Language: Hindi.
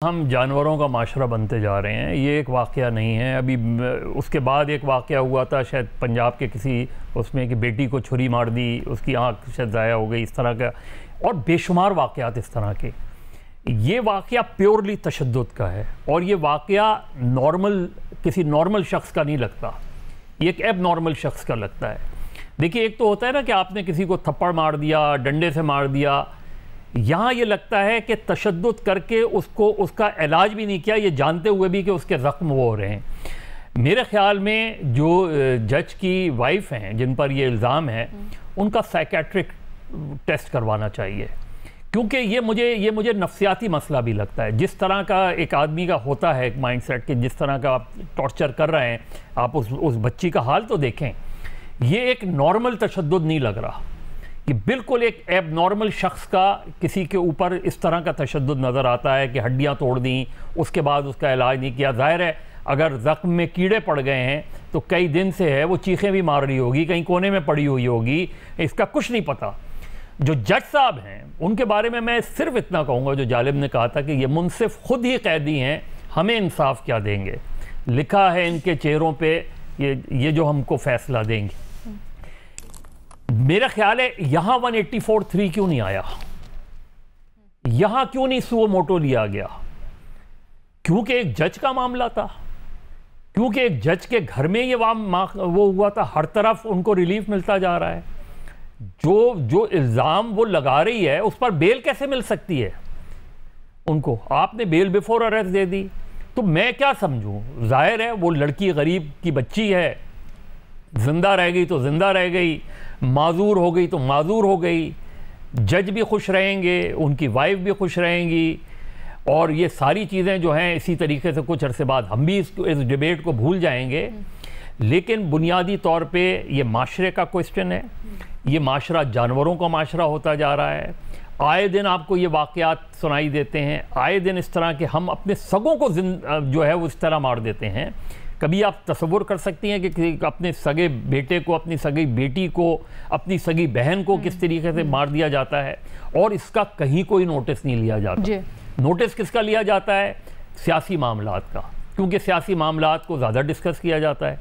हम जानवरों का माशरा बनते जा रहे हैं। ये एक वाक़या नहीं है। अभी उसके बाद एक वाक़या हुआ था शायद पंजाब के किसी उसमें कि बेटी को छुरी मार दी, उसकी आँख शायद ज़ाया हो गई, इस तरह का और बेशुमार वाक़यात इस तरह के। ये वाक़या प्योरली तशद्दुद का है और ये वाक़या किसी नॉर्मल शख्स का नहीं लगता, ये एक एब नॉर्मल शख्स का लगता है। देखिए, एक तो होता है ना कि आपने किसी को थप्पड़ मार दिया, डंडे से मार दिया। यहाँ ये लगता है कि तशद्दुद करके उसका इलाज भी नहीं किया, ये जानते हुए भी कि उसके ज़ख्म वो हो रहे हैं। मेरे ख्याल में जो जज की वाइफ हैं जिन पर ये इल्ज़ाम है, उनका साइकेट्रिक टेस्ट करवाना चाहिए, क्योंकि ये मुझे नफ्सियाती मसला भी लगता है। जिस तरह का एक आदमी का होता है एक माइंडसेट कि जिस तरह का आप टॉर्चर कर रहे हैं, आप उस बच्ची का हाल तो देखें। ये एक नॉर्मल तशद्दुद नहीं लग रहा, कि बिल्कुल एक एब नॉर्मल शख्स का किसी के ऊपर इस तरह का तशद्दुद नज़र आता है कि हड्डियां तोड़ दी, उसके बाद उसका इलाज नहीं किया। ज़ाहिर है अगर ज़ख्म में कीड़े पड़ गए हैं तो कई दिन से है, वो चीखें भी मार रही होगी, कहीं कोने में पड़ी हुई होगी, इसका कुछ नहीं पता। जो जज साहब हैं उनके बारे में मैं सिर्फ इतना कहूँगा, जो जालिब ने कहा था कि ये मुनसिफ खुद ही कैदी हैं, हमें इंसाफ क्या देंगे। लिखा है इनके चेहरों पे ये जो हमको फैसला देंगे। मेरा ख्याल है यहाँ 184(3) क्यों नहीं आया, यहाँ क्यों नहीं सुओ मोटो लिया गया? क्योंकि एक जज का मामला था, क्योंकि एक जज के घर में ये वो हुआ था। हर तरफ उनको रिलीफ मिलता जा रहा है। जो इल्ज़ाम वो लगा रही है उस पर बेल कैसे मिल सकती है उनको? आपने बेल बिफोर अरेस्ट दे दी, तो मैं क्या समझूं? जाहिर है वो लड़की गरीब की बच्ची है, जिंदा रह गई तो जिंदा रह गई, माजूर हो गई तो माजूर हो गई। जज भी खुश रहेंगे, उनकी वाइफ भी खुश रहेंगी, और ये सारी चीज़ें जो हैं इसी तरीके से कुछ अरसे बाद हम भी इस डिबेट को भूल जाएंगे। लेकिन बुनियादी तौर पे ये माशरे का क्वेश्चन है। ये माशरा जानवरों का माशरा होता जा रहा है। आए दिन आपको ये वाक़यात सुनाई देते हैं, आए दिन इस तरह के हम अपने सगों को जो है वो इस तरह मार देते हैं। कभी आप तसव्वुर कर सकती हैं कि अपने सगे बेटे को, अपनी सगी बेटी को, अपनी सगी बहन को किस तरीके से मार दिया जाता है और इसका कहीं कोई नोटिस नहीं लिया जाता। नोटिस किसका लिया जाता है? सियासी मामलात का, क्योंकि सियासी मामलात को ज़्यादा डिस्कस किया जाता है।